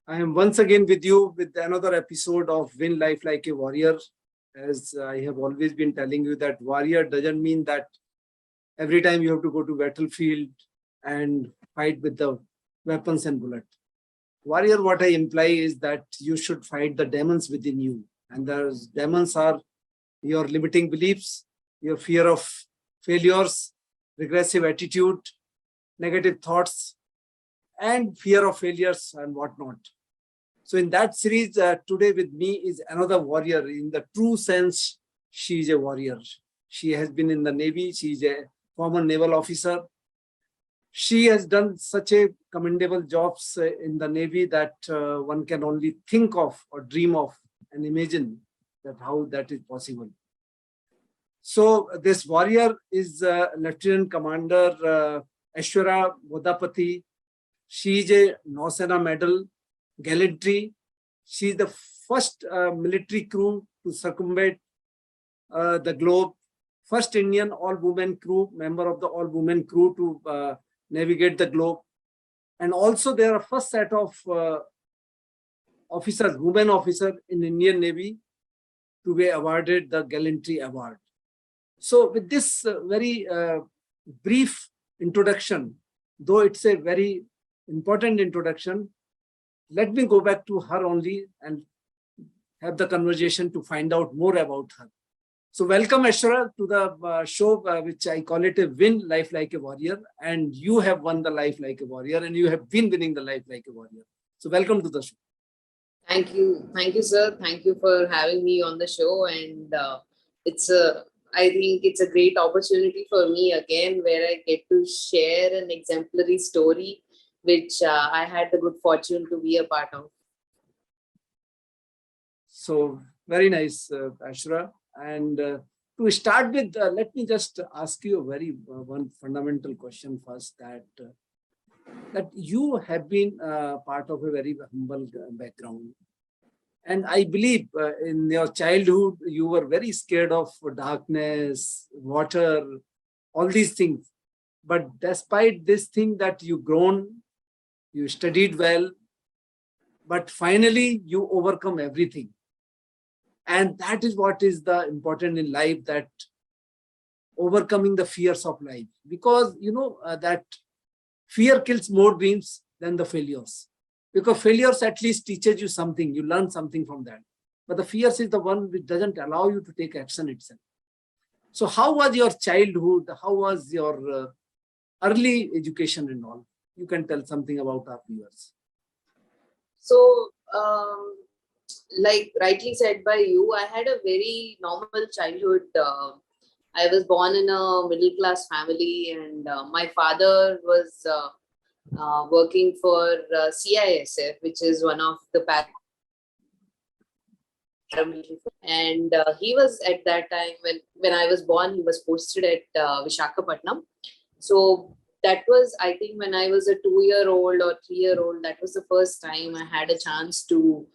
I am once again with you with another episode of Win Life Like a Warrior. As I have always been telling you, that warrior doesn't mean that every time you have to go to battlefield and fight with the weapons and bullet. Warrior, what I imply is that you should fight the demons within you. And those demons are your limiting beliefs, your fear of failures, regressive attitude, negative thoughts, and fear of failures and whatnot. So in that series, today with me is another warrior. In the true sense, she is a warrior. She has been in the Navy. She is a former naval officer. She has done such a commendable jobs in the Navy that one can only think of or dream of and imagine that how that is possible. So this warrior is Lieutenant Commander Aishwarya Boddapati. She is a Nao Sena Medal, gallantry. She is the first military crew to circumnavigate the globe. First Indian all-women crew, member of the all-women crew to navigate the globe. And also there are first set of officers, women officers in Indian Navy to be awarded the Gallantry Award. So with this very brief introduction, though it's a very important introduction, let me go back to her only and have the conversation to find out more about her. So welcome Aishwarya to the show, which I call it a Win Life Like a Warrior. And you have won the Life Like a Warrior and you have been winning the Life Like a Warrior. So welcome to the show. Thank you, sir. Thank you for having me on the show. And I think it's a great opportunity for me again, where I get to share an exemplary story, which I had the good fortune to be a part of. So very nice, Aishwarya. And to start with, let me just ask you a very one fundamental question first, that you have been part of a very humble background. And I believe in your childhood, you were very scared of darkness, water, all these things. But despite this thing that you grown, you studied well, but finally you overcome everything. And that is what is the important in life, that overcoming the fears of life. Because you know that fear kills more dreams than the failures. Because failures at least teaches you something, you learn something from that. But the fears is the one which doesn't allow you to take action itself. So how was your childhood? How was your early education and all? You can tell something about our viewers. So, like rightly said by you, I had a very normal childhood. I was born in a middle-class family, and my father was working for CISF, which is one of the paramilitary. And he was at that time, when I was born, he was posted at Visakhapatnam. So that was, I think, when I was a 2-year-old or 3-year-old, that was the first time I had a chance to,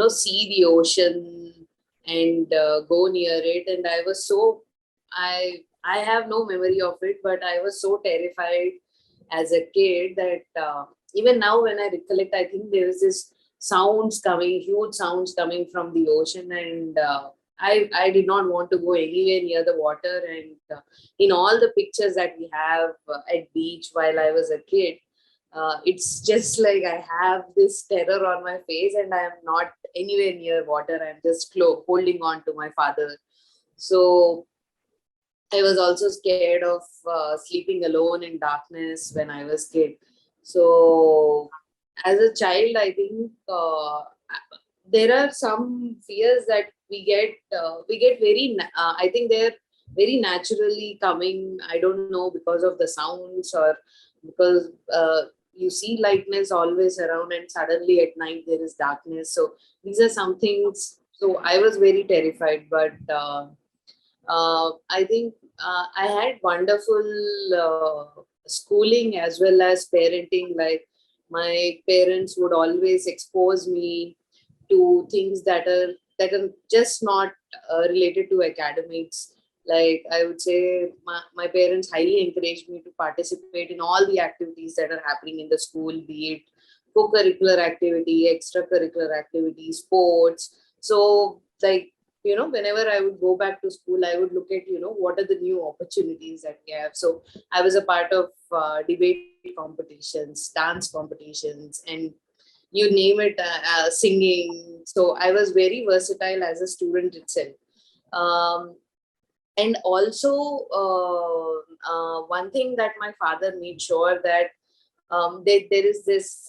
see the ocean and go near it. And I was so, I have no memory of it, but I was so terrified as a kid that even now when I recollect, I think there is this huge sounds coming from the ocean. And I did not want to go anywhere near the water. And in all the pictures that we have at beach while I was a kid, it's just like I have this terror on my face and I am not anywhere near water. I'm just holding on to my father. So I was also scared of sleeping alone in darkness when I was kid. So as a child, I think there are some fears that we get very, I think they're very naturally coming. I don't know, because of the sounds or because you see lightness always around and suddenly at night there is darkness. So these are some things. So I was very terrified, but I think I had wonderful schooling as well as parenting. Like my parents would always expose me to things that are just not related to academics. Like I would say, my parents highly encouraged me to participate in all the activities that are happening in the school, be it co-curricular activity, extracurricular activity, sports. So like, whenever I would go back to school, I would look at, what are the new opportunities that we have. So I was a part of debate competitions, dance competitions, and you name it, singing. So I was very versatile as a student itself. Um, and also, one thing that my father made sure that there is this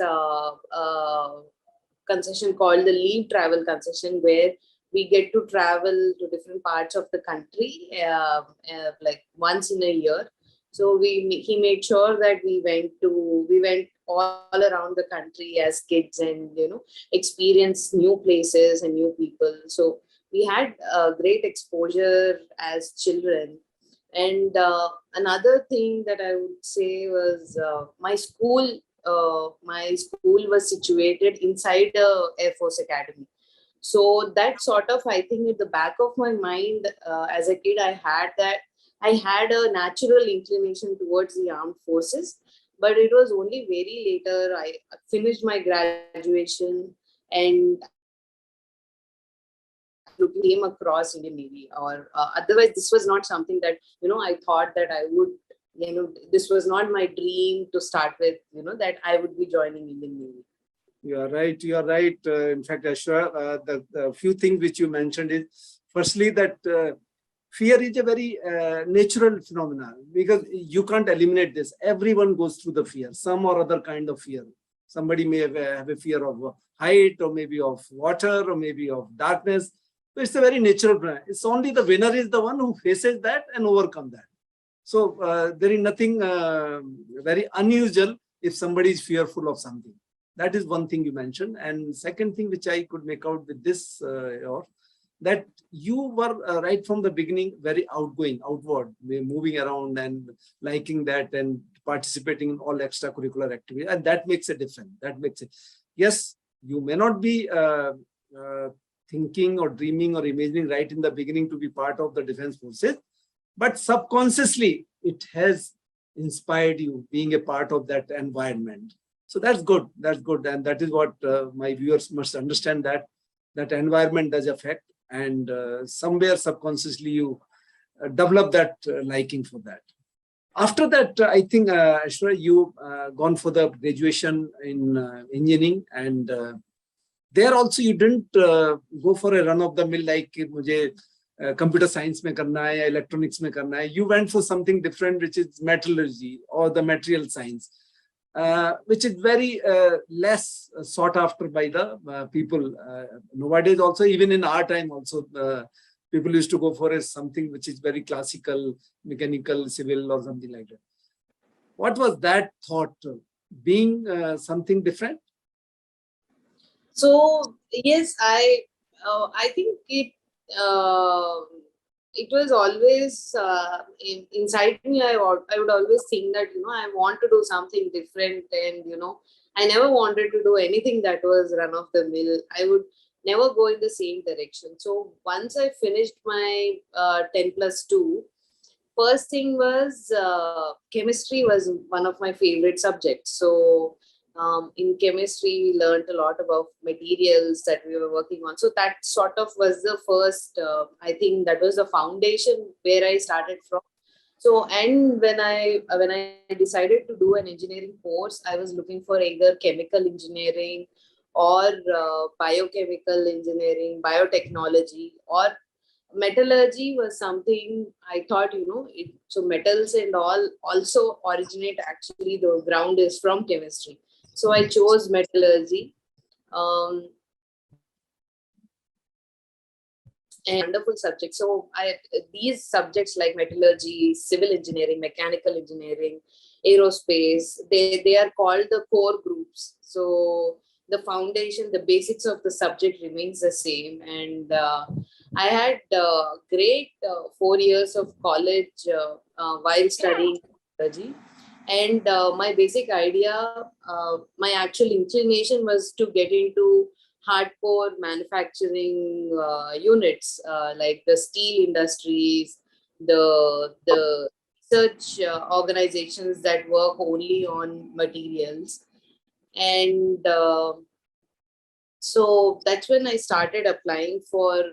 concession called the leave travel concession, where we get to travel to different parts of the country, like once in a year. So he made sure that we went all around the country as kids, and experience new places and new people. So we had great exposure as children. And another thing that I would say was my school. My school was situated inside the Air Force Academy. So that sort of, I think, at the back of my mind, as a kid, I had a natural inclination towards the armed forces. But it was only very later I finished my graduation, and came across Indian Navy. Or otherwise, this was not something that I thought that I would. This was not my dream to start with. That I would be joining Indian Navy. You are right. You are right. In fact, Aishwarya, the few things which you mentioned is, firstly, that fear is a very natural phenomenon, because you can't eliminate this. Everyone goes through the fear, some or other kind of fear. Somebody may have a fear of height, or maybe of water, or maybe of darkness. So it's a very natural phenomenon. It's only the winner is the one who faces that and overcome that. So there is nothing very unusual if somebody is fearful of something. That is one thing you mentioned. And second thing which I could make out with this, that you were right from the beginning very outgoing, outward, moving around and liking that and participating in all extracurricular activities. And that makes a difference. That makes it. Yes, you may not be thinking or dreaming or imagining right in the beginning to be part of the defense forces, but subconsciously it has inspired you being a part of that environment. So that's good. That's good. And that is what my viewers must understand, that that environment does affect, and somewhere subconsciously you develop that liking for that. After that, I think, Aishwarya, you gone for the graduation in engineering, and there also you didn't go for a run of the mill like mujhe computer science mein karna hai ya electronics mein karna hai. You went for something different, which is metallurgy or the material science, which is very less sought after by the people. Nowadays also, even in our time also, people used to go for something which is very classical, mechanical, civil, or something like that. What was that thought, being something different? So yes, I think it was always inside me. I would always think that I want to do something different, and I never wanted to do anything that was run of the mill. I would never go in the same direction. So once I finished my 10+2, first thing was chemistry was one of my favorite subjects. So in chemistry, we learned a lot about materials that we were working on. So that sort of was the first, I think that was the foundation where I started from. So, and when I decided to do an engineering course, I was looking for either chemical engineering or biochemical engineering, biotechnology, or metallurgy was something I thought, so metals and all also originate, actually the ground is from chemistry. So I chose metallurgy. And wonderful subject. So these subjects like metallurgy, civil engineering, mechanical engineering, aerospace, they are called the core groups. So the foundation, the basics of the subject remains the same. And I had great 4 years of college while studying metallurgy. And my basic idea, my actual inclination was to get into hardcore manufacturing units, like the steel industries, the research organizations that work only on materials. And so that's when I started applying for,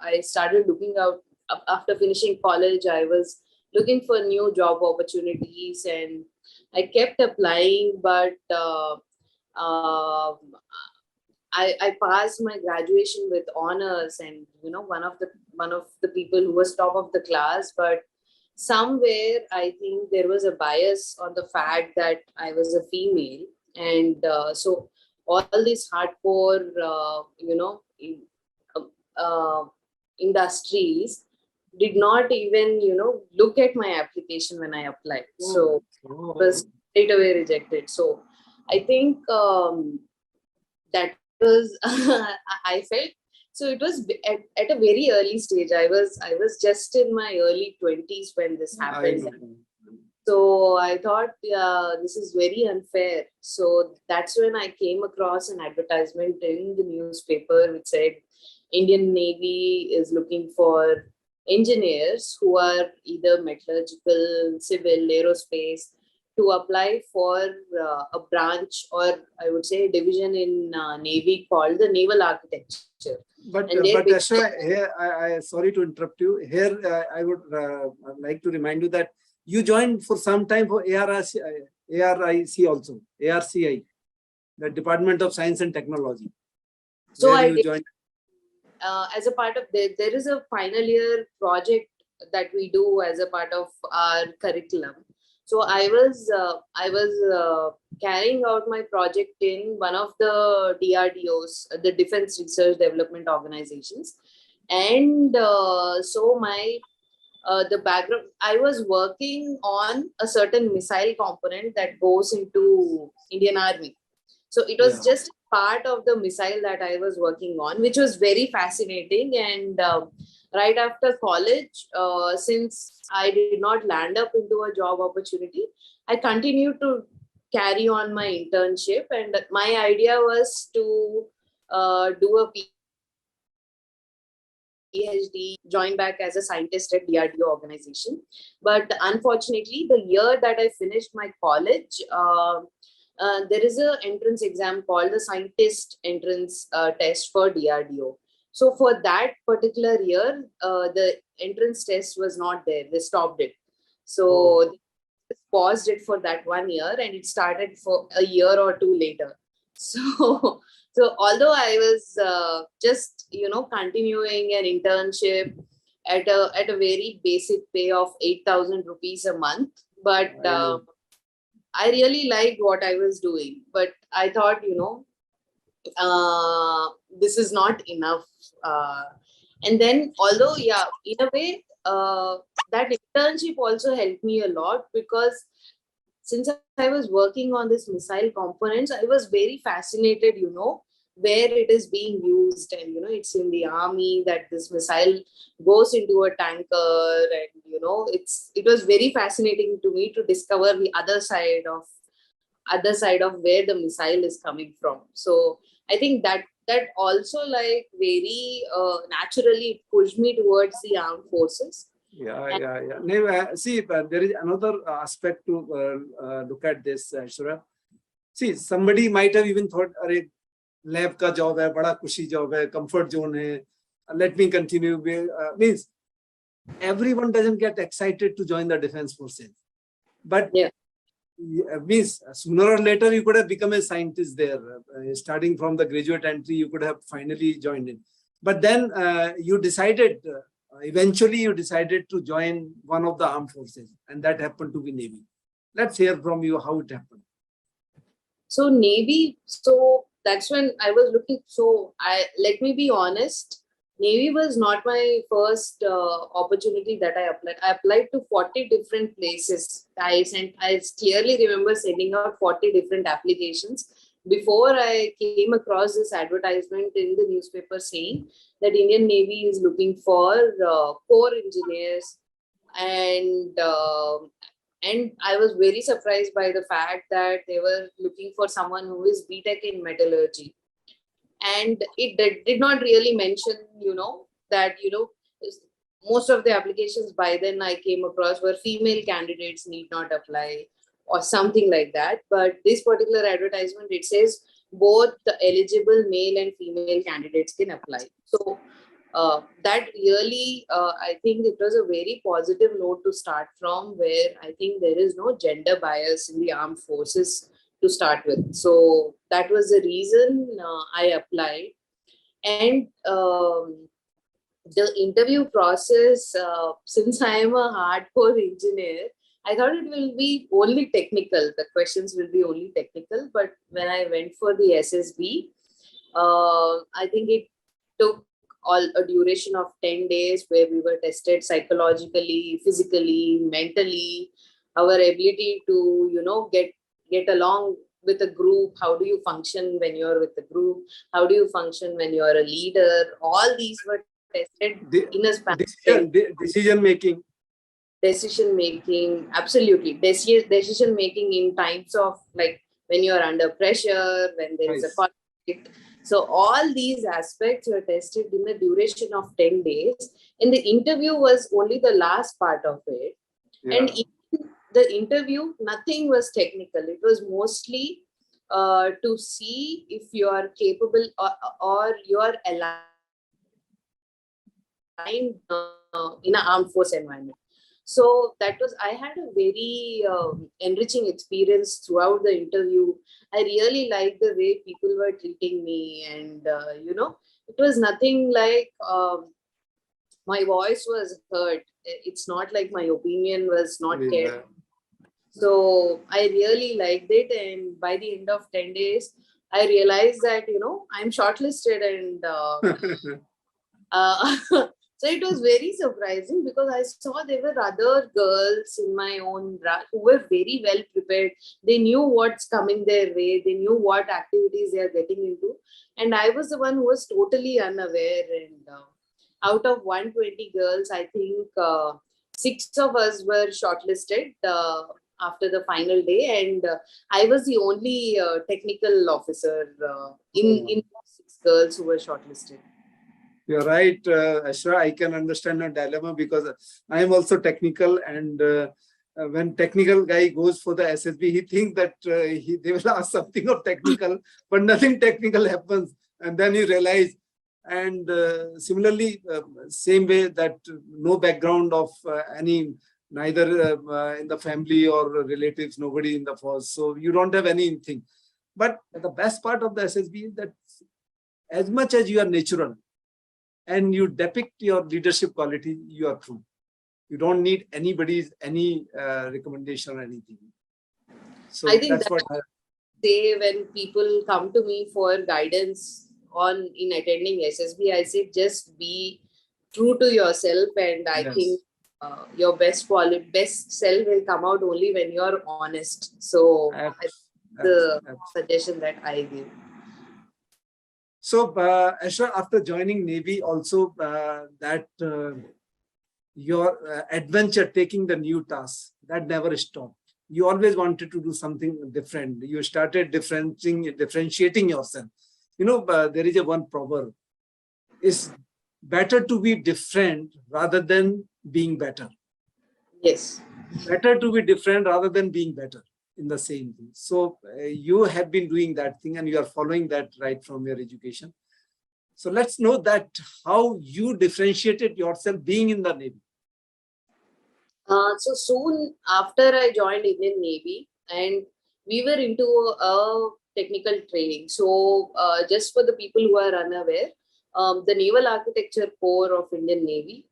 I started looking out after finishing college. I was looking for new job opportunities and I kept applying, but I passed my graduation with honors, and one of the people who was top of the class, but somewhere I think there was a bias on the fact that I was a female, and so all these hardcore uh, uh, industries did not even look at my application when I applied. So it was straight away rejected. So I think that was I felt, so it was at a very early stage. I was just in my early 20s when this happened. So I thought, this is very unfair. So that's when I came across an advertisement in the newspaper which said Indian Navy is looking for engineers who are either metallurgical, civil, aerospace, to apply for a branch, or I would say a division in Navy called the Naval Architecture. But Aishwarya, here I sorry to interrupt you. Here I would like to remind you that you joined for some time for ARIC also, ARCI, the Department of Science and Technology. So I did, as a part of there is a final year project that we do as a part of our curriculum. So I was carrying out my project in one of the DRDOs, the Defense Research Development Organizations, and so my the background, I was working on a certain missile component that goes into Indian Army. So it was just part of the missile that I was working on, which was very fascinating. And right after college, since I did not land up into a job opportunity, I continued to carry on my internship. And my idea was to do a PhD, join back as a scientist at DRDO organization. But unfortunately, the year that I finished my college, there is an entrance exam called the scientist entrance test for DRDO. So for that particular year, the entrance test was not there. They stopped it. So they paused it for that 1 year, and it started for a year or two later. So although I was just continuing an internship at a very basic pay of 8,000 rupees a month, but I really liked what I was doing. But I thought, this is not enough. And then, although, in a way, that internship also helped me a lot, because since I was working on this missile components, I was very fascinated, where it is being used. And, it's in the army that this missile goes into a tanker. And, it was very fascinating to me to discover the other side of where the missile is coming from. So I think that also very naturally pushed me towards the armed forces. See, there is another aspect to look at this, Aishwarya. See, somebody might have even thought, "Arey, lab ka job hai, bada kushi job hai, comfort zone hai. Let me continue." Means everyone doesn't get excited to join the defense forces, but means sooner or later you could have become a scientist there. Starting from the graduate entry, you could have finally joined in. But then you decided. Eventually, you decided to join one of the armed forces, and that happened to be Navy. Let's hear from you how it happened. So Navy, so that's when I was looking. So let me be honest, Navy was not my first opportunity that I applied. I applied to 40 different places. I clearly remember sending out 40 different applications before I came across this advertisement in the newspaper saying that Indian Navy is looking for core engineers. And I was very surprised by the fact that they were looking for someone who is BTech in metallurgy. And it did not really mention, that, most of the applications by then I came across were female candidates need not apply, or something like that. But this particular advertisement, it says both the eligible male and female candidates can apply. So that really, I think it was a very positive note to start from, where I think there is no gender bias in the armed forces to start with. So that was the reason I applied. And the interview process, since I am a hardcore engineer, I thought it will be only technical. The questions will be only technical. But when I went for the SSB, I think it took all a duration of 10 days, where we were tested psychologically, physically, mentally, our ability to, get along with a group. How do you function when you're with a group? How do you function when you're a leader? All these were tested in a span. Decision making. Decision making, absolutely. Decision making in times of, like, when you're under pressure, when there is a conflict. So all these aspects were tested in a duration of 10 days. And the interview was only the last part of it. Yeah. And in the interview, nothing was technical. It was mostly to see if you are capable or you are aligned in an armed force environment. So that was, I had a very enriching experience throughout the interview. I really liked the way people were treating me, and it was nothing like my voice was heard. It's not like my opinion was not cared. So I really liked it, and by the end of 10 days, I realized that I'm shortlisted, and so it was very surprising, because I saw there were other girls in my own branch who were very well prepared. They knew what's coming their way. They knew what activities they are getting into. And I was the one who was totally unaware. And out of 120 girls, I think 6 of us were shortlisted after the final day. And I was the only technical officer in 6 girls who were shortlisted. You're right, Ashra. I can understand a dilemma, because I am also technical, and when technical guy goes for the SSB, he thinks that they will ask something of technical, but nothing technical happens, and then you realize. And similarly, same way that no background of neither in the family or relatives, nobody in the force, so you don't have anything. But the best part of the SSB is that as much as you are natural, and you depict your leadership quality, you are through. You don't need anybody's any recommendation or anything. So I think that's what I say when people come to me for guidance in attending SSB. I say just be true to yourself, and I think your best self will come out only when you're honest. So that's the suggestion that I give. So, Ashra, after joining Navy, also your adventure taking the new task, that never stopped. You always wanted to do something different. You started differentiating yourself. There is one proverb: it's better to be different rather than being better. Yes. Better to be different rather than being better in the same thing. So you have been doing that thing, and you are following that right from your education. So let's know that how you differentiated yourself being in the Navy. So soon after I joined Indian Navy, and we were into a technical training. So just for the people who are unaware, the Naval Architecture Corps of Indian Navy,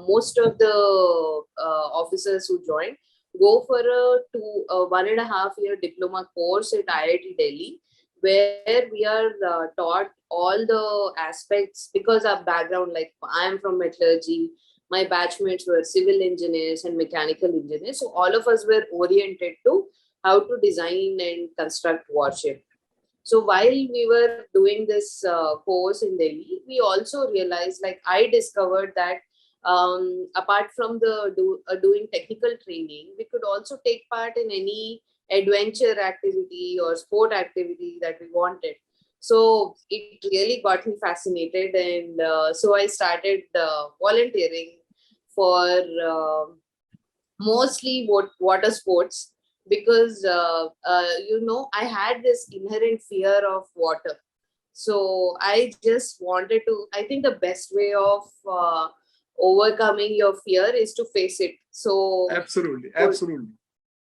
most of the officers who joined go for a 1.5 year diploma course at IIT Delhi, where we are taught all the aspects, because our background, like I am from metallurgy, my batchmates were civil engineers and mechanical engineers. So all of us were oriented to how to design and construct warship. So while we were doing this course in Delhi, we also realized, like I discovered that apart from doing technical training, we could also take part in any adventure activity or sport activity that we wanted. So it really got me fascinated, and so I started volunteering for mostly water sports. because I had this inherent fear of water. So I just wanted to, I think the best way of overcoming your fear is to face it. So Absolutely.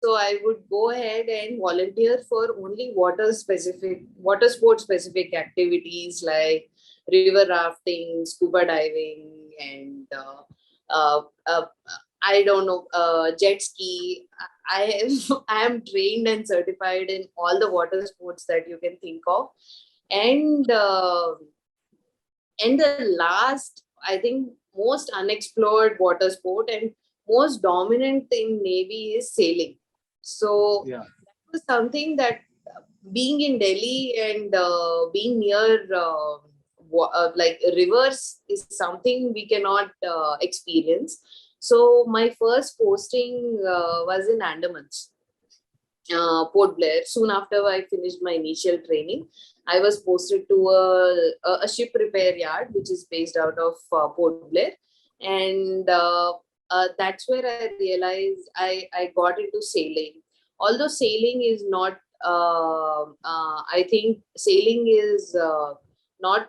so I would go ahead and volunteer for only water sport specific activities like river rafting, scuba diving, and uh, uh, I don't know, jet ski. I am trained and certified in all the water sports that you can think of, and the last, I think, most unexplored water sport and most dominant in Navy is sailing. So Yeah. that was something that, being in Delhi and being near like rivers is something we cannot experience. So my first posting was in Andamans, Port Blair. Soon after I finished my initial training, I was posted to a ship repair yard, which is based out of Port Blair. And that's where I realized I got into sailing. Although sailing is not, I think sailing is not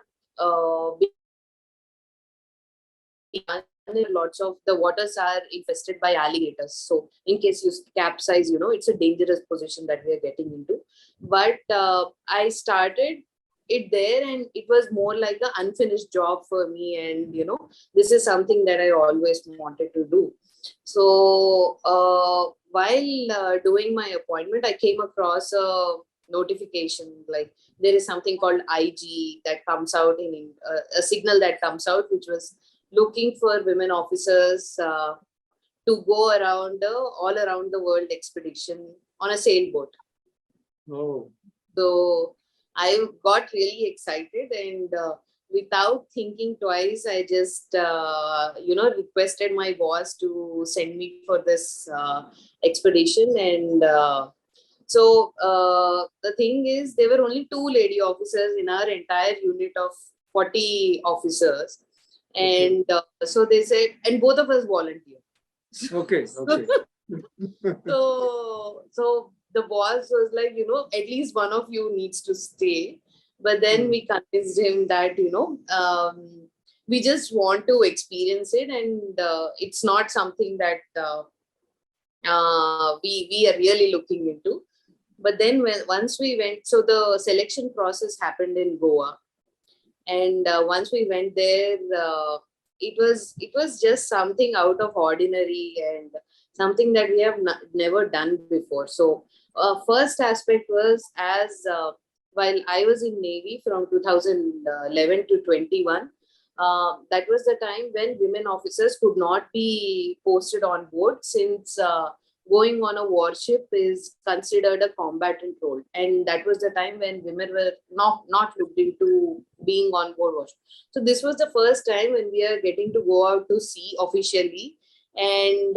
lots of the waters are infested by alligators, so in case you capsize, it's a dangerous position that we are getting into. But I started it there, and it was more like an unfinished job for me, and this is something that I always wanted to do. So while doing my appointment, I came across a notification, like there is something called IG that comes out in a signal that comes out, which was looking for women officers to go around all around the world expedition on a sailboat. Oh. So I got really excited, and without thinking twice, I just requested my boss to send me for this expedition. And so the thing is, there were only 2 lady officers in our entire unit of 40 officers. And so they said, and both of us volunteered. Okay. So the boss was like, at least one of you needs to stay. But then we convinced him that, we just want to experience it, and it's not something that we are really looking into. But then once we went, so the selection process happened in Goa. And once we went there, it was just something out of ordinary and something that we have never done before. So first aspect was, as while I was in Navy from 2011 to 21, that was the time when women officers could not be posted on board, since going on a warship is considered a combatant role, and that was the time when women were not looked into being on board warship. So this was the first time when we are getting to go out to sea officially, and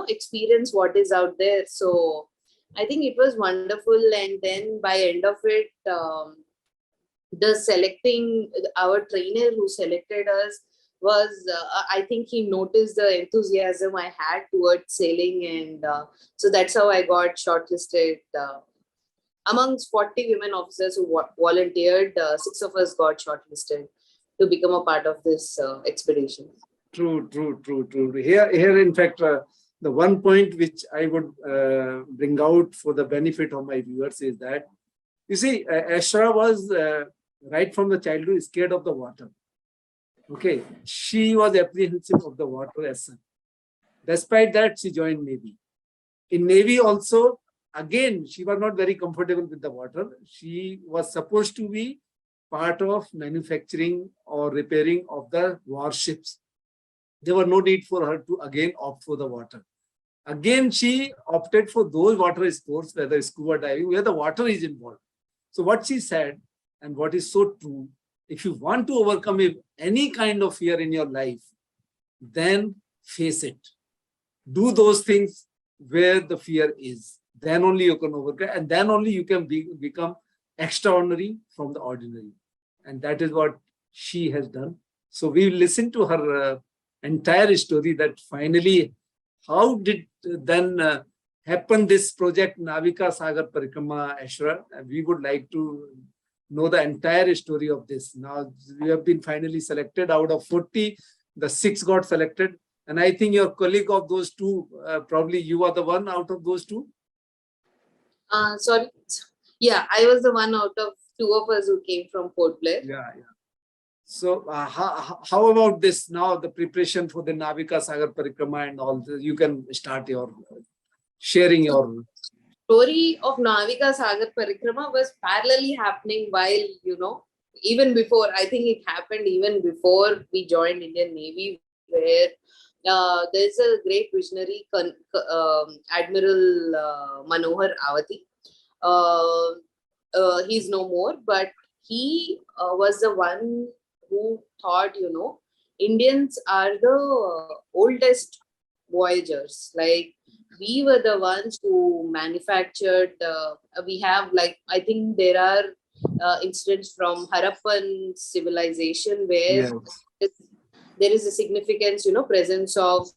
experience what is out there. So I think it was wonderful. And then by end of it, the selecting, our trainer who selected us was, I think he noticed the enthusiasm I had towards sailing, and so that's how I got shortlisted. Amongst 40 women officers who volunteered, 6 of us got shortlisted to become a part of this expedition. True. Here, in fact, the one point which I would bring out for the benefit of my viewers is that, you see, Ashra was right from the childhood scared of the water. Okay, she was apprehensive of the water as such. Despite that, she joined Navy. In Navy also, again, she was not very comfortable with the water. She was supposed to be part of manufacturing or repairing of the warships. There was no need for her to again opt for the water. Again, she opted for those water sports, whether scuba diving, where the water is involved. So what she said, and what is so true, if you want to overcome any kind of fear in your life, then face it. Do those things where the fear is. Then only you can overcome, and then only you can become extraordinary from the ordinary. And that is what she has done. So we listened to her entire story, that finally, how did then happened this project Navika Sagar Parikrima, Aishwarya. We would like to know the entire story of this. Now we have been finally selected out of 40. The 6 got selected, and I think your colleague of those 2, probably you are the one out of those 2. Sorry. Yeah, I was the one out of 2 of us who came from Port Blair. Yeah. So how about this now, the preparation for the Navika Sagar Parikrima and all? You can start your sharing your story of Navika Sagar Parikrima was parallelly happening while, even before, I think it happened even before we joined Indian Navy, where there's a great visionary, Admiral Manohar Avati. He's no more, but he was the one who thought, Indians are the oldest voyagers. Like, we were the ones who manufactured, we have, like, I think there are incidents from Harappan civilization where there is a significance, presence of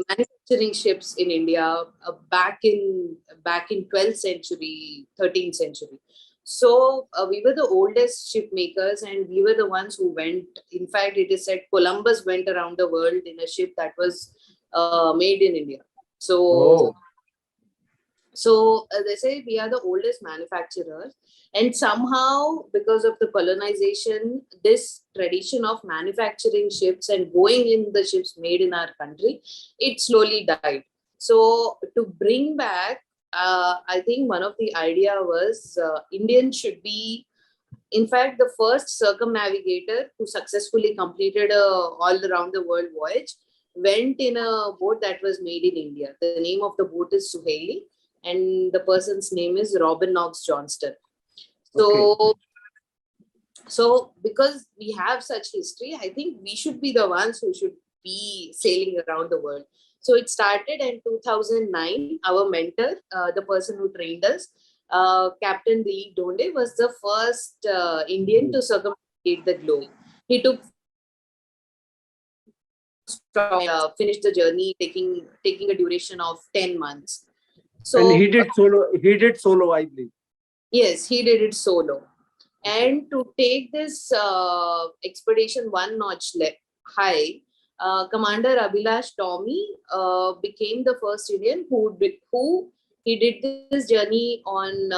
manufacturing ships in India back in 12th century, 13th century. So we were the oldest ship makers, and we were the ones who went. In fact, it is said Columbus went around the world in a ship that was made in India. So, they say we are the oldest manufacturers, and somehow because of the colonization, this tradition of manufacturing ships and going in the ships made in our country, it slowly died. So to bring back, I think one of the idea was Indians should be, in fact, the first circumnavigator who successfully completed a all around the world voyage went in a boat that was made in India. The name of the boat is Suhaili, and the person's name is Robin Knox Johnston. So because we have such history, I think we should be the ones who should be sailing around the world. So it started in 2009. Our mentor, the person who trained us, Captain Dilip Donde, was the first Indian to circumnavigate the globe. He took finished the journey, taking a duration of 10 months. So, and he did solo, I believe. Yes, he did it solo. And to take this expedition one notch high, Commander Abhilash Tommy became the first Indian who he did this journey on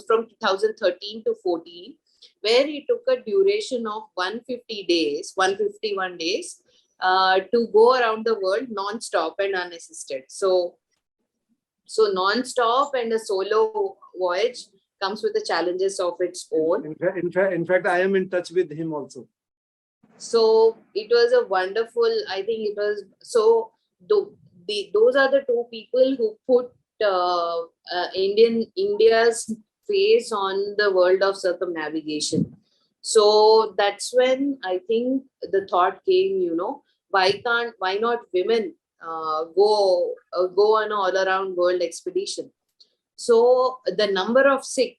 from 2013 to 14, where he took a duration of 151 days to go around the world non-stop and unassisted. So non-stop and a solo voyage comes with the challenges of its own. In fact, I am in touch with him also. So it was a wonderful, I think it was, so those are the 2 people who put India's face on the world of circumnavigation. So that's when I think the thought came, why not women go on an all-around world expedition? So the number of 6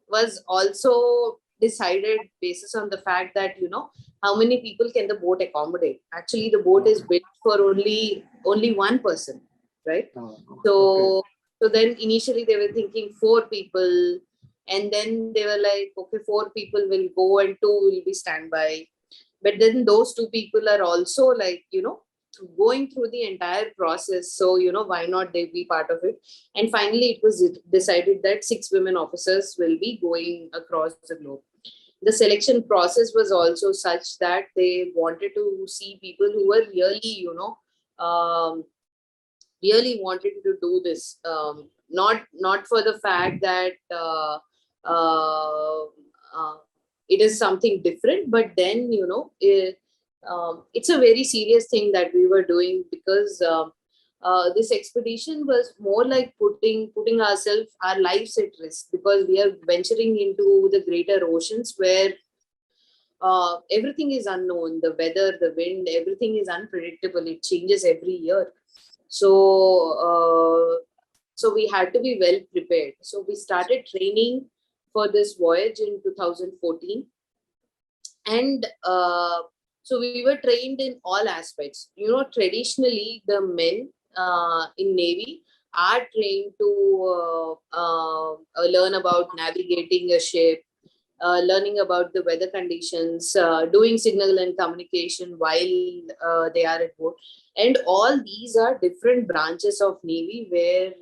was also decided basis on the fact that, how many people can the boat accommodate? Actually, the boat is built for only one person, right? So then initially they were thinking 4 people, and then they were like, okay, 4 people will go and 2 will be standby. But then those 2 people are also like, going through the entire process. So, why not they be part of it? And finally, it was decided that 6 women officers will be going across the globe. The selection process was also such that they wanted to see people who were really, really wanted to do this. Not for the fact that it is something different, but then, it's a very serious thing that we were doing, because this expedition was more like putting our lives at risk, because we are venturing into the greater oceans where everything is unknown. The weather, the wind, everything is unpredictable. It changes every year. So we had to be well prepared. So we started training for this voyage in 2014. And so we were trained in all aspects. Traditionally, the men in Navy are trained to learn about navigating a ship, learning about the weather conditions, doing signal and communication while they are at board. And all these are different branches of Navy where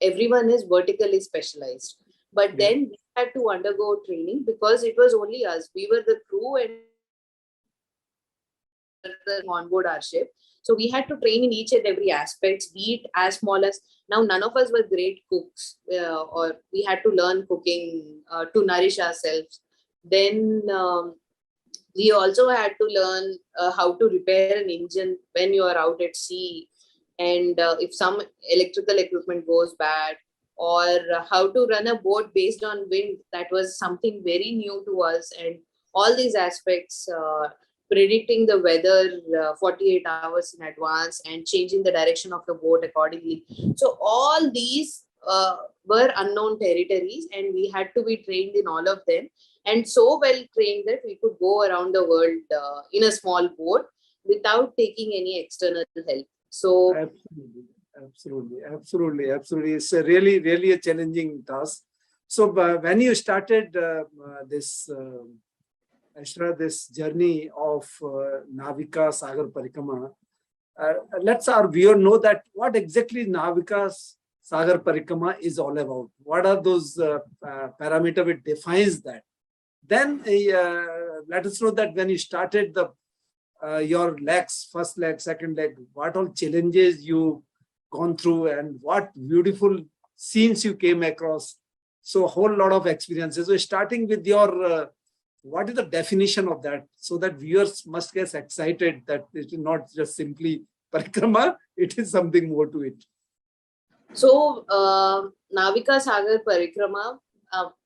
everyone is vertically specialized. But then we had to undergo training because it was only us. We were the crew and on board our ship. So we had to train in each and every aspect, be it as small as, now none of us were great cooks, or we had to learn cooking to nourish ourselves. Then we also had to learn how to repair an engine when you are out at sea, and if some electrical equipment goes bad, or how to run a boat based on wind. That was something very new to us, and all these aspects, predicting the weather 48 hours in advance and changing the direction of the boat accordingly. So all these were unknown territories, and we had to be trained in all of them, and so well trained that we could go around the world in a small boat without taking any external help. So absolutely. It's a really a challenging task. So when you started this journey of Navika Sagar Parikrima, let's our viewer know that what exactly Navika Sagar Parikrima is all about. What are those parameters which defines that? Then let us know that when you started your legs, first leg, second leg, what all challenges you gone through and what beautiful scenes you came across. So a whole lot of experiences. So starting with your, what is the definition of that? So that viewers must get excited that it is not just simply parikrama, it is something more to it. So Navika Sagar Parikrima,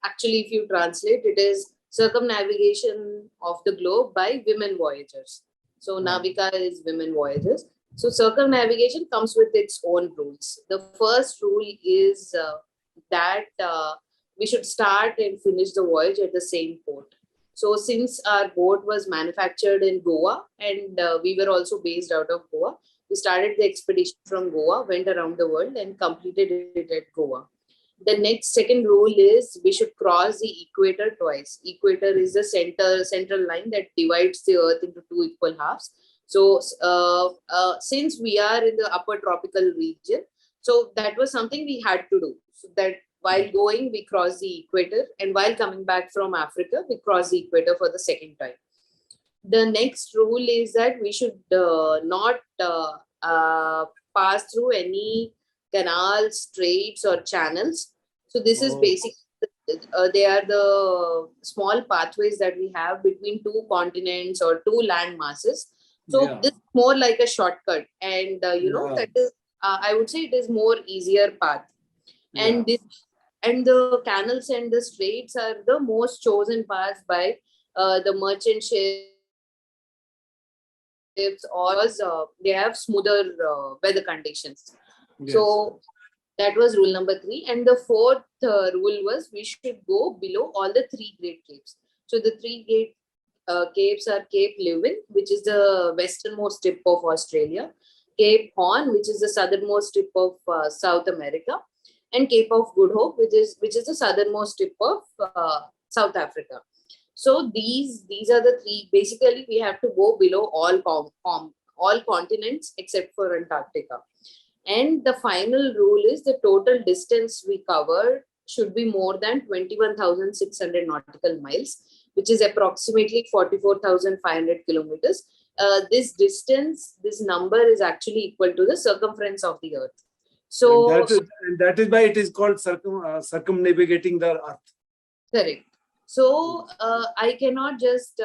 actually if you translate, it is circumnavigation of the globe by women voyagers. So Navika is women voyagers. So circumnavigation comes with its own rules. The first rule is that we should start and finish the voyage at the same port. So since our boat was manufactured in Goa and we were also based out of Goa, we started the expedition from Goa, went around the world and completed it at Goa. The second rule is we should cross the equator twice. Equator is the central line that divides the earth into two equal halves. So since we are in the upper tropical region, so that was something we had to do. So that while going, we cross the equator, and while coming back from Africa, we cross the equator for the second time. The next rule is that we should not pass through any canals, straits, or channels. So this is basically, they are the small pathways that we have between two continents or two land masses. So this is more like a shortcut, and that is, I would say, it is more easier path. And the canals and the straits are the most chosen paths by the merchant ships, or they have smoother weather conditions. So that was rule number 3. And the fourth rule was we should go below all the 3 great capes. So the 3 great capes are Cape Leuven, which is the westernmost tip of Australia, Cape Horn, which is the southernmost tip of South America, and Cape of Good Hope, which is the southernmost tip of South Africa. So these are the 3. Basically, we have to go below all continents except for Antarctica. And the final rule is the total distance we cover should be more than 21,600 nautical miles, which is approximately 44,500 kilometers. This distance, this number is actually equal to the circumference of the Earth. So and that is why it is called circumnavigating the Earth. Correct. So I cannot just,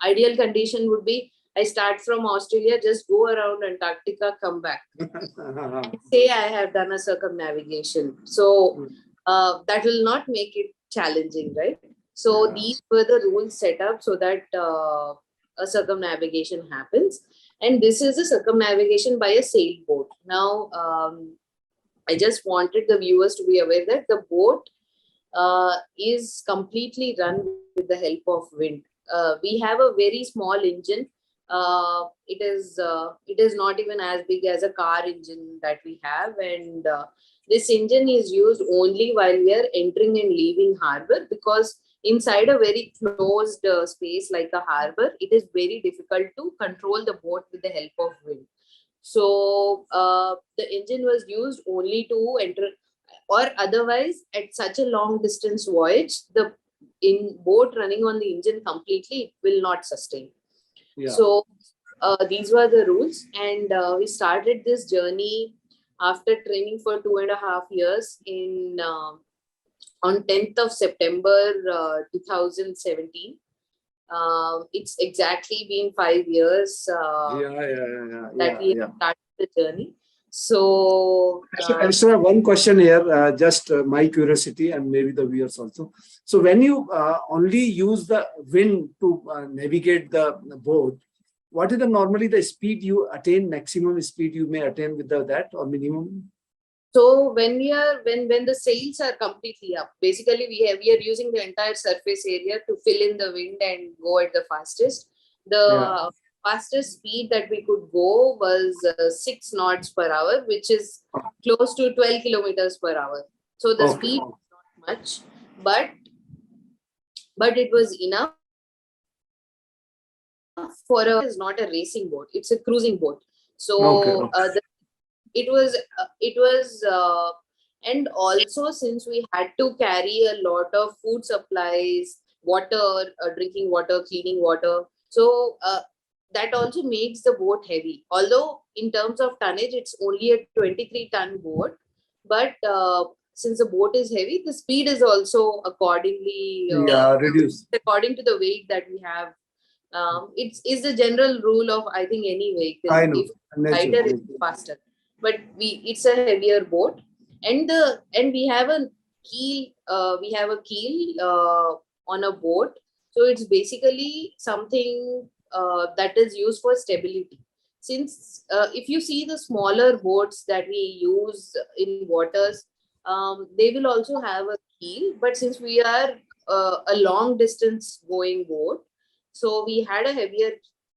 ideal condition would be I start from Australia, just go around Antarctica, come back, and say I have done a circumnavigation. So that will not make it challenging, right? So these were the rules set up so that a circumnavigation happens. And this is a circumnavigation by a sailboat. Now, I just wanted the viewers to be aware that the boat is completely run with the help of wind. We have a very small engine it is not even as big as a car engine that we have, and this engine is used only while we are entering and leaving harbor, because inside a very closed space like a harbor, it is very difficult to control the boat with the help of wind. So the engine was used only to enter, or otherwise at such a long distance voyage, the in boat running on the engine completely, it will not sustain. Yeah. So these were the rules, and we started this journey after training for 2.5 years in on 10th of September 2017. It's exactly been 5 years that we have started the journey. So, Aishwarya, one question here, just my curiosity and maybe the viewers also. So when you only use the wind to navigate the boat, what is normally the speed you attain, maximum speed you may attain with that, or minimum? So when the sails are completely up, basically we are using the entire surface area to fill in the wind and go at the fastest. The fastest speed that we could go was 6 knots per hour, which is close to 12 kilometers per hour. So the speed is not much, but it was enough for it's not a racing boat; it's a cruising boat. So it was and also, since we had to carry a lot of food supplies, water, drinking water, cleaning water, so that also makes the boat heavy. Although in terms of tonnage, it's only a 23-ton boat, but since the boat is heavy, the speed is also accordingly reduced according to the weight that we have. It's the general rule of, I think, any vehicle. I know. If lighter, it's faster. But it's a heavier boat, and we have a keel. We have a keel on a boat, so it's basically something that is used for stability. Since if you see the smaller boats that we use in waters, they will also have a keel. But since we are a long distance going boat, so we had a heavier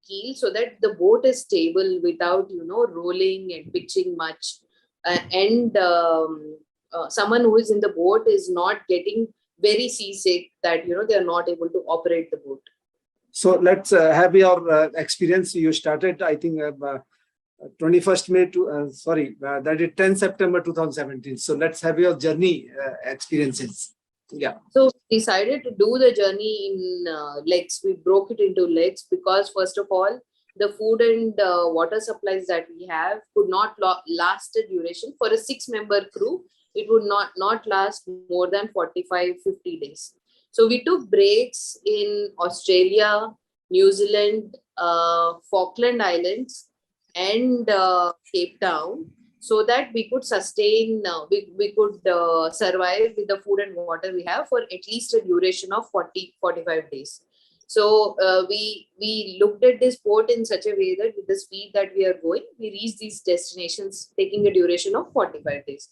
keel so that the boat is stable without rolling and pitching much, and someone who is in the boat is not getting very seasick that they are not able to operate the boat. So let's have your experience. You started, I think, 21st May to that is 10 September 2017. So let's have your journey experiences. Yeah. So we decided to do the journey in legs. We broke it into legs because, first of all, the food and water supplies that we have could not last a duration. For a 6-member crew, it would not last more than 45-50 days. So we took breaks in Australia, New Zealand, Falkland Islands, and Cape Town, so that we could sustain, we could survive with the food and water we have for at least a duration of 40-45 days. So we looked at this port in such a way that with the speed that we are going, we reach these destinations taking a duration of 45 days.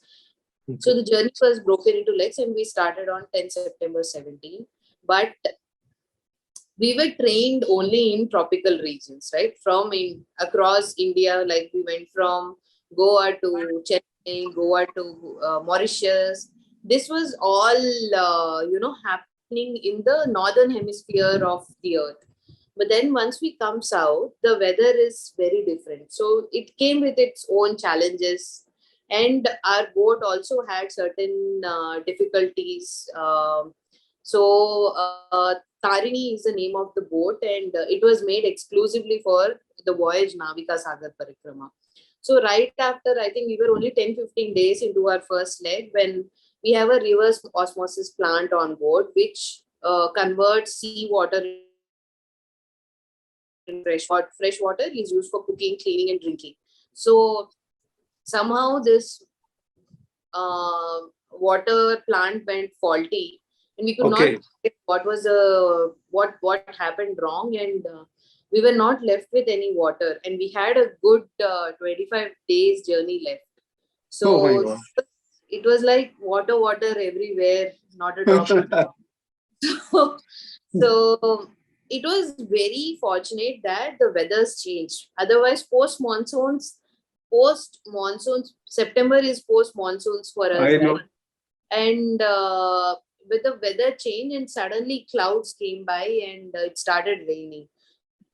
Okay. So the journey was broken into legs, and we started on 10 September 17. But we were trained only in tropical regions, right? Across India, like we went from Goa to Chennai, Goa to Mauritius. This was all, happening in the northern hemisphere of the earth. But then once we come south, the weather is very different. So it came with its own challenges. And our boat also had certain difficulties. Tarini is the name of the boat, and it was made exclusively for the voyage Navika Sagar Parikrima. So right after, I think we were only 10-15 days into our first leg when we have a reverse osmosis plant on board, which converts seawater into fresh water. Fresh water is used for cooking, cleaning, and drinking. So somehow this water plant went faulty, and we could not get what was what happened wrong, and we were not left with any water, and we had a good 25 days journey left. So it was like water everywhere, not a drop. So it was very fortunate that the weather's changed. Otherwise, post-monsoons, September is post-monsoons for us, I know. right? And with the weather change, and suddenly clouds came by and it started raining.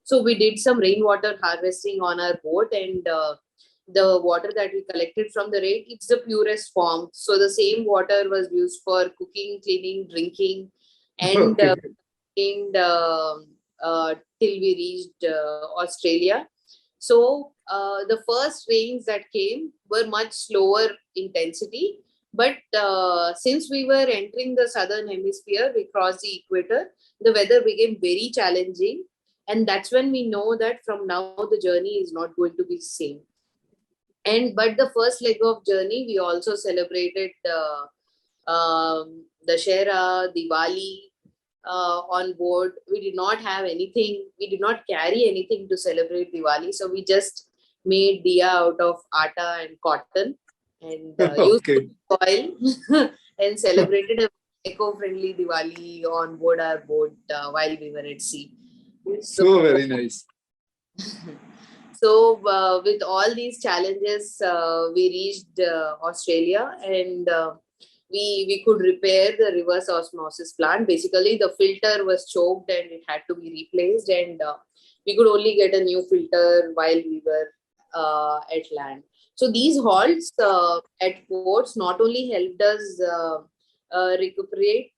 So we did some rainwater harvesting on our boat, and the water that we collected from the rain, it's the purest form. So the same water was used for cooking, cleaning, drinking, and Okay. till we reached Australia. So the first rains that came were much slower intensity. But since we were entering the southern hemisphere, we crossed the equator, the weather became very challenging. And that's when we know that from now the journey is not going to be the same. And but the first leg of journey, we also celebrated Dashera, Diwali on board. We did not have anything. We did not carry anything to celebrate Diwali. So we just made diya out of atta and cotton and used Okay. oil and celebrated a eco-friendly Diwali on board our boat while we were at sea. So very nice. So with all these challenges, we reached Australia, and we could repair the reverse osmosis plant. Basically, the filter was choked and it had to be replaced, and we could only get a new filter while we were at land. So these halts at ports not only helped us recuperate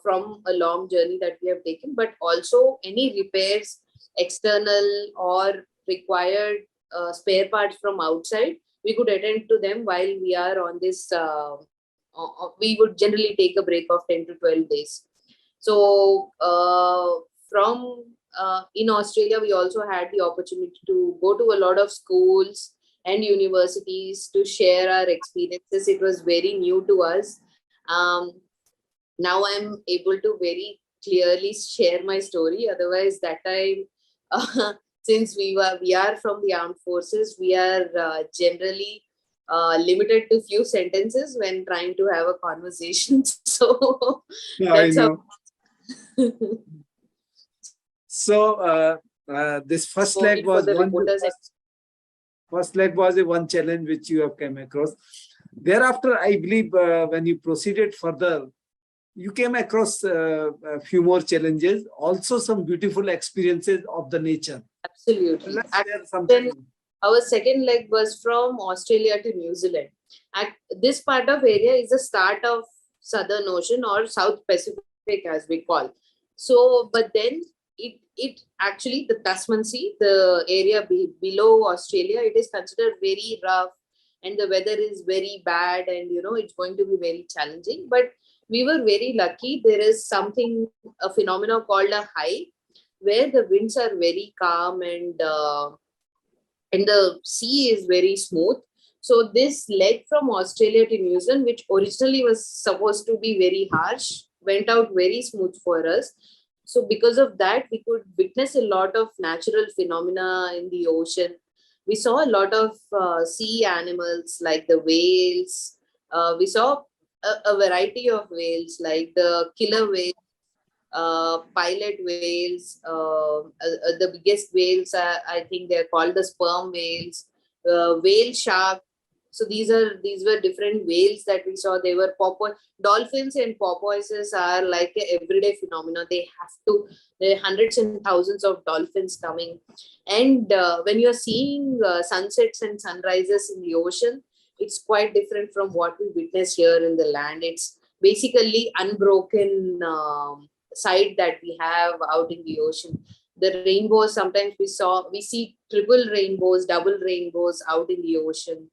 from a long journey that we have taken, but also any repairs, external or required spare parts from outside, we could attend to them while we are on this. We would generally take a break of 10 to 12 days. So from in Australia, we also had the opportunity to go to a lot of schools and universities to share our experiences. It was very new to us. Now I'm able to very clearly share my story. Otherwise, that time, since we are from the armed forces, we are generally limited to few sentences when trying to have a conversation. So I that's how. know. So this first leg For was the one. reporters. First leg was a one challenge which you have come across. Thereafter, I believe when you proceeded further, you came across a few more challenges, also some beautiful experiences of the nature. Absolutely. Let's share Then something. our second leg was from Australia to New Zealand. This part of area is the start of Southern Ocean or South Pacific as we call. So, but then it actually, the Tasman Sea, the area below Australia, it is considered very rough and the weather is very bad, and it's going to be very challenging. But we were very lucky. There is a phenomenon called a high, where the winds are very calm and the sea is very smooth. So this leg from Australia to New Zealand, which originally was supposed to be very harsh, went out very smooth for us. So because of that, we could witness a lot of natural phenomena in the ocean. We saw a lot of sea animals like the whales. We saw a variety of whales like the killer whale, pilot whales. The biggest whales, I think they're called the sperm whales, whale shark. So these were different whales that we saw. They were dolphins and porpoises are like a everyday phenomena. There are hundreds and thousands of dolphins coming. And when you're seeing sunsets and sunrises in the ocean, it's quite different from what we witness here in the land. It's basically unbroken side that we have out in the ocean. The rainbows, sometimes we see triple rainbows, double rainbows out in the ocean.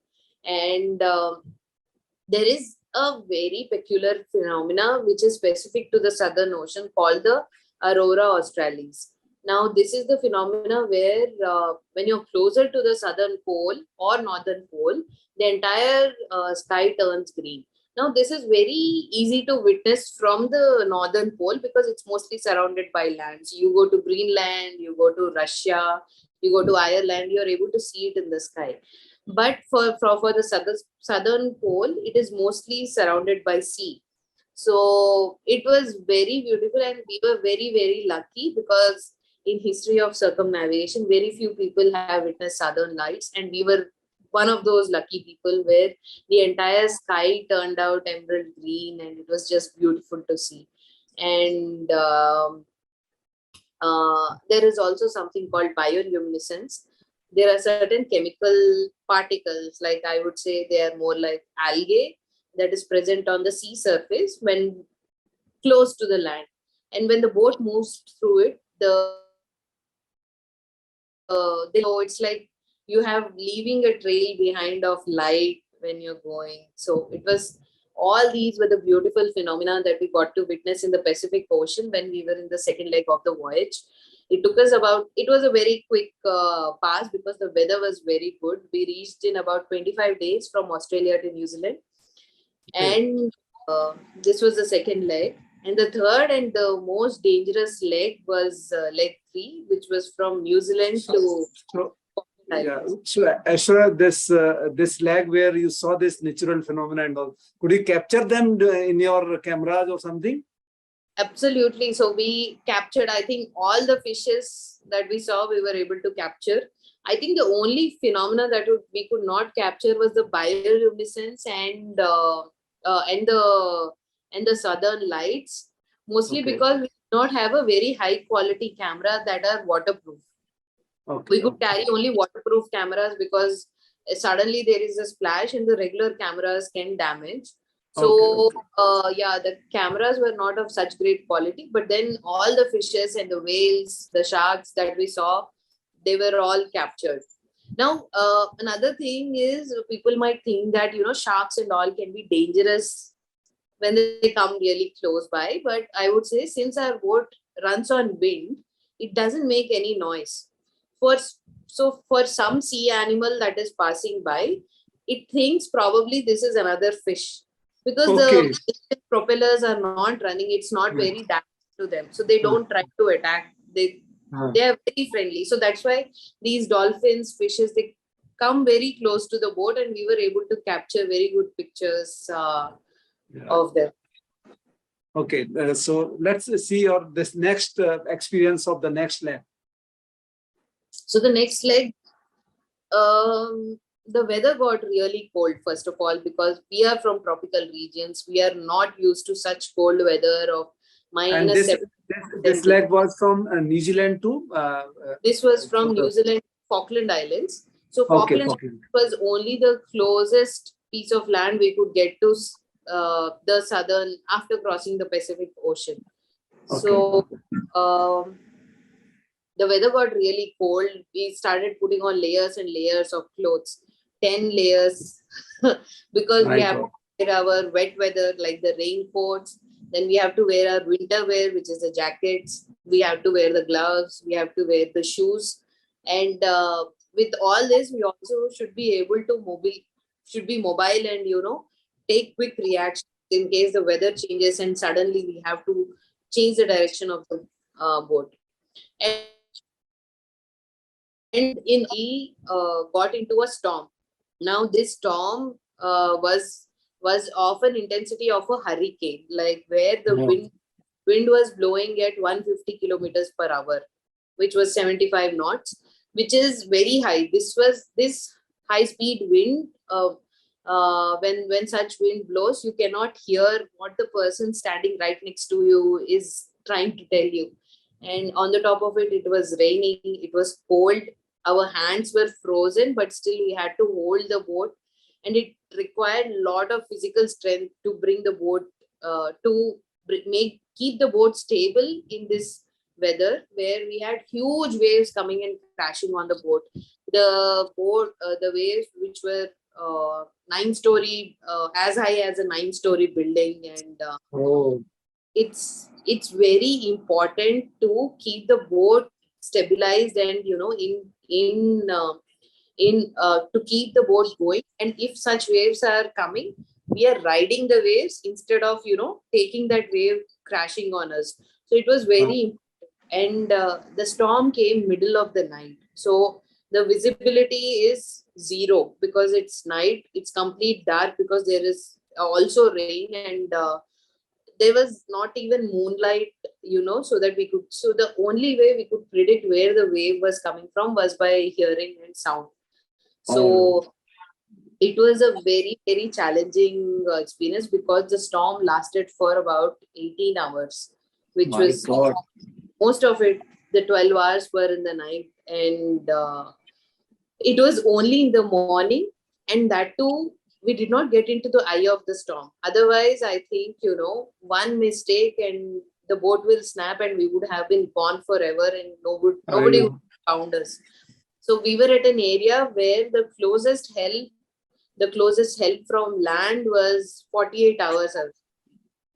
And there is a very peculiar phenomena which is specific to the Southern Ocean called the Aurora Australis. Now, this is the phenomena where when you're closer to the southern pole or northern pole, the entire sky turns green. Now, this is very easy to witness from the northern pole because it's mostly surrounded by land. So you go to Greenland, you go to Russia, you go to Ireland, you're able to see it in the sky. But for the southern pole, it is mostly surrounded by sea. So it was very beautiful, and we were very, very lucky because in history of circumnavigation. Very few people have witnessed southern lights, and we were one of those lucky people where the entire sky turned out emerald green, and it was just beautiful to see. And there is also something called bioluminescence. There are certain chemical particles, like I would say they are more like algae, that is present on the sea surface when close to the land. And when the boat moves through it, so it's like you have leaving a trail behind of light when you're going. So it was, all these were the beautiful phenomena that we got to witness in the Pacific Ocean when we were in the second leg of the voyage. It took us about, it was a very quick pass because the weather was very good. We reached in about 25 days from Australia to New Zealand. And this was the second leg. And the third and the most dangerous leg was leg 3, which was from New Zealand to... Yeah. So Aishwarya, this leg where you saw this natural phenomena and all, could you capture them in your cameras or something? Absolutely. So we captured, I think, all the fishes that we saw, we were able to capture. I think the only phenomena that we could not capture was the bioluminescence and the southern lights, mostly because we did not have a very high quality camera that are waterproof. We could carry only waterproof cameras because suddenly there is a splash and the regular cameras can damage. So yeah, the cameras were not of such great quality, but then all the fishes and the whales, the sharks that we saw, they were all captured. Now, another thing is, people might think that, sharks and all can be dangerous when they come really close by. But I would say, since our boat runs on wind, it doesn't make any noise. So for some sea animal that is passing by, it thinks probably this is another fish, because the propellers are not running. It's not very damaged to them, so they don't try to attack. They are very friendly. So that's why these dolphins, fishes, they come very close to the boat, and we were able to capture very good pictures of them. Okay, so let's see this next experience of the next leg. So the next leg, the weather got really cold, first of all, because we are from tropical regions. We are not used to such cold weather of minus 7. This leg was from New Zealand to? This was from New Zealand, Falkland Islands. So Falkland was only the closest piece of land we could get to the southern, after crossing the Pacific Ocean. So the weather got really cold. We started putting on layers and layers of clothes, 10 layers, because we have to wear our wet weather, like the raincoats. Then we have to wear our winter wear, which is the jackets. We have to wear the gloves. We have to wear the shoes. And with all this, we also should be able to be mobile and, take quick reactions in case the weather changes and suddenly we have to change the direction of the boat. And we got into a storm. Now this storm was of an intensity of a hurricane, like where the wind was blowing at 150 kilometers per hour, which was 75 knots, which is very high. This high speed wind. When such wind blows, you cannot hear what the person standing right next to you is trying to tell you. And on the top of it, it was raining, it was cold, our hands were frozen, but still we had to hold the boat, and it required a lot of physical strength to bring the boat, keep the boat stable in this weather, where we had huge waves coming and crashing on the boat. The waves, which were 9-story, as high as a 9-story building, and it's very important to keep the boat stabilized and to keep the boat going. And if such waves are coming, we are riding the waves instead of taking that wave crashing on us. So it was very important. And the storm came middle of the night, so the visibility is 0 because it's night. It's complete dark because there is also rain, and there was not even moonlight, so that we could, so the only way we could predict where the wave was coming from was by hearing and sound. So it was a very, very challenging experience, because the storm lasted for about 18 hours, which was God. most of it, the 12 hours were in the night. And it was only in the morning, and that too, we did not get into the eye of the storm. Otherwise, I think, one mistake and the boat will snap and we would have been gone forever, and nobody would have found us. So we were at an area where the closest help from land was 48 hours away.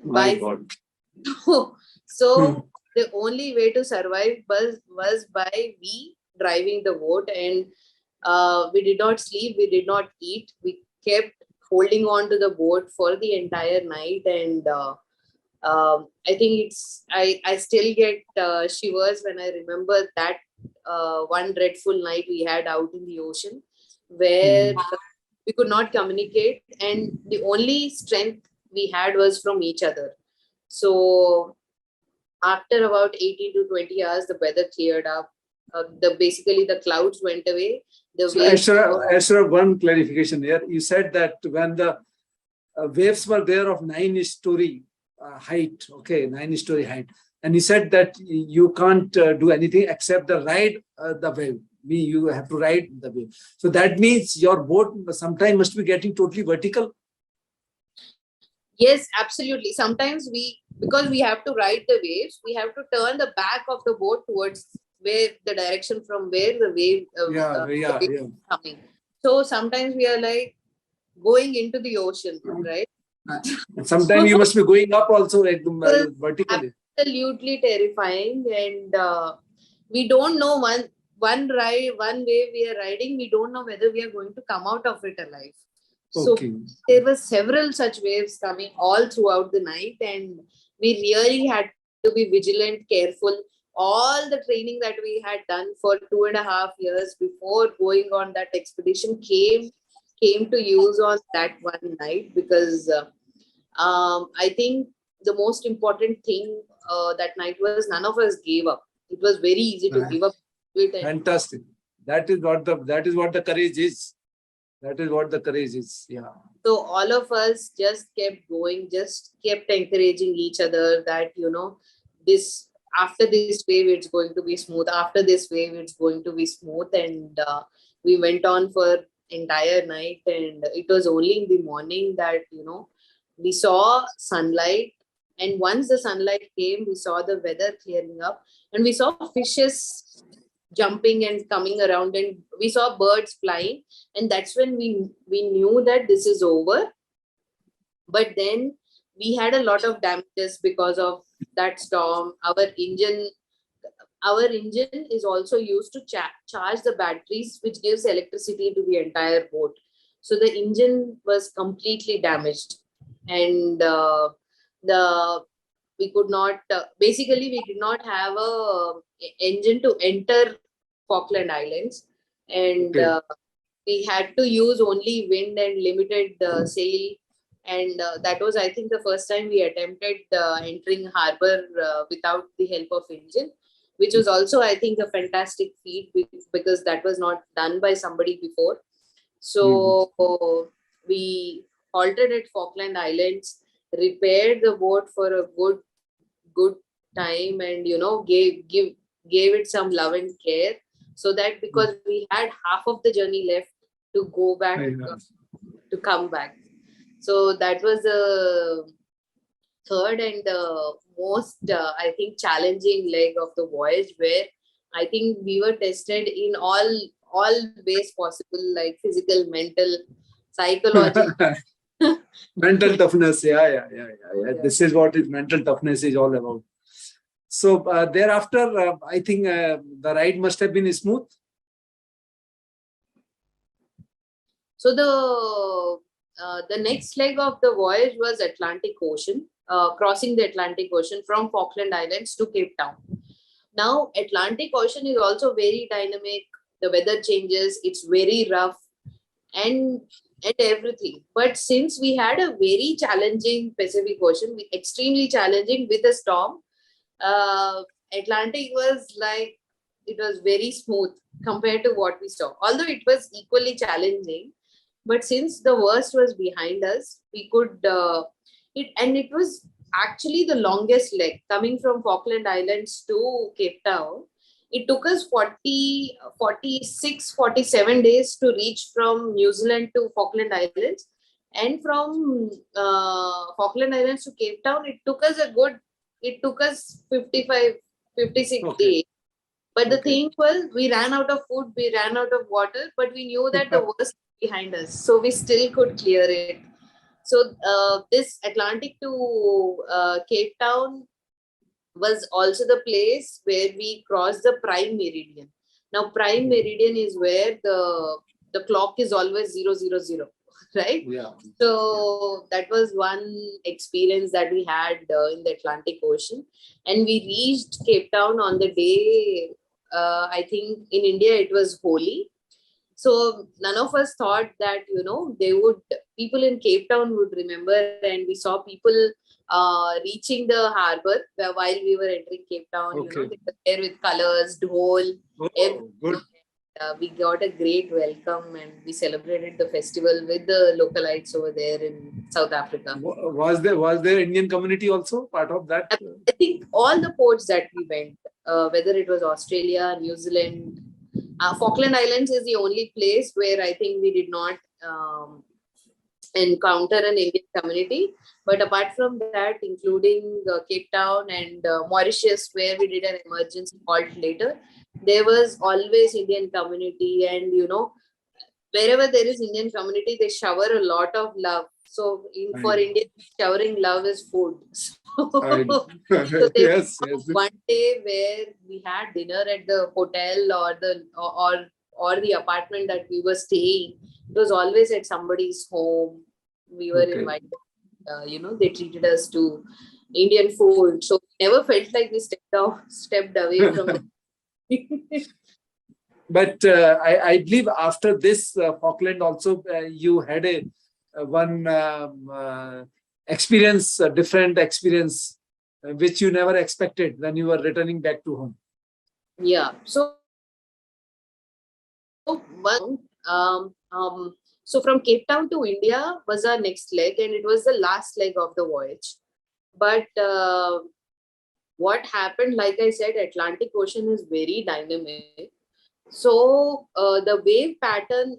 My God. So the only way to survive was by we driving the boat, and we did not sleep, we did not eat, we kept holding on to the boat for the entire night. And I think I still get shivers when I remember that one dreadful night we had out in the ocean, where we could not communicate, and the only strength we had was from each other. So after about 18 to 20 hours, the weather cleared up. Basically the clouds went away. Aishwarya, one clarification here. You said that when the waves were there of 9-story height, 9-story height, and you said that you can't do anything except ride the wave. You have to ride the wave. So that means your boat sometimes must be getting totally vertical. Yes, absolutely. Sometimes because we have to ride the waves, we have to turn the back of the boat towards where the direction from where the wave is coming. So sometimes we are like going into the ocean, right? Sometimes you must be going up also vertically. Absolutely terrifying. And we don't know one wave we are riding, we don't know whether we are going to come out of it alive. So there were several such waves coming all throughout the night, and we really had to be vigilant, careful. All the training that we had done for 2.5 years before going on that expedition came to use on that one night, because I think the most important thing that night was none of us gave up. It was very easy to give up. Fantastic. That is what the courage is. That is what the courage is. Yeah. So all of us just kept going, just kept encouraging each other that, after this wave, it's going to be smooth. After this wave, it's going to be smooth. And we went on for entire night. And it was only in the morning that, we saw sunlight. And once the sunlight came, we saw the weather clearing up, and we saw fishes jumping and coming around, and we saw birds flying, and that's when we knew that this is over. But then we had a lot of damages because of that storm. Our engine is also used to charge the batteries, which gives electricity to the entire boat. So the engine was completely damaged, and we could not basically we did not have a engine to enter Falkland Islands, and we had to use only wind and limited sail. And that was, I think, the first time we attempted entering harbor without the help of engine, which was also, I think, a fantastic feat, because that was not done by somebody before. So we halted at Falkland Islands, repaired the boat for a good time, and gave it some love and care, so that because we had half of the journey left to go back, to come back. So that was the third and the most, I think, challenging leg of the voyage, where I think we were tested in all ways possible, like physical, mental, psychological. Mental toughness. Yeah. This is what mental toughness is all about. So thereafter, I think the ride must have been smooth. So the next leg of the voyage was Atlantic Ocean, crossing the Atlantic Ocean from Falkland Islands to Cape Town. Now, Atlantic Ocean is also very dynamic. The weather changes. It's very rough. And and everything. But since we had a very challenging Pacific Ocean, extremely challenging with a storm, Atlantic was like, it was very smooth compared to what we saw. Although it was equally challenging, but since the worst was behind us, we could, it was actually the longest leg coming from Falkland Islands to Cape Town. It took us 40, 46, 47 days to reach from New Zealand to Falkland Islands. And from Falkland Islands to Cape Town, it took us 55, 56 days. But the thing was, we ran out of food, we ran out of water, but we knew that the worst was behind us. So we still could clear it. So this Atlantic to Cape Town was also the place where we crossed the prime meridian. Now, prime meridian is where the clock is always 000, right? Yeah. So that was one experience that we had in the Atlantic Ocean. And we reached Cape Town on the day, I think in India it was Holi. So none of us thought that, people in Cape Town would remember, and we saw people reaching the harbor while we were entering Cape Town. They were there with colors, dhol. Good. We got a great welcome, and we celebrated the festival with the localites over there in South Africa. Was there Indian community also part of that? I think all the ports that we went, whether it was Australia, New Zealand, Falkland Islands is the only place where I think we did not encounter an Indian community. But apart from that, including Cape Town and Mauritius, where we did an emergency halt later, there was always Indian community. And, wherever there is Indian community, they shower a lot of love. So for Indians, showering love is food. So there was one day where we had dinner at the hotel or the apartment that we were staying. It was always at somebody's home. We were invited. They treated us to Indian food. So we never felt like we stepped away from it. But I believe after this Falkland also, you had one experience, a different experience, which you never expected when you were returning back to home. Yeah. So from Cape Town to India was our next leg, and it was the last leg of the voyage. But what happened, like I said, Atlantic Ocean is very dynamic. So the wave pattern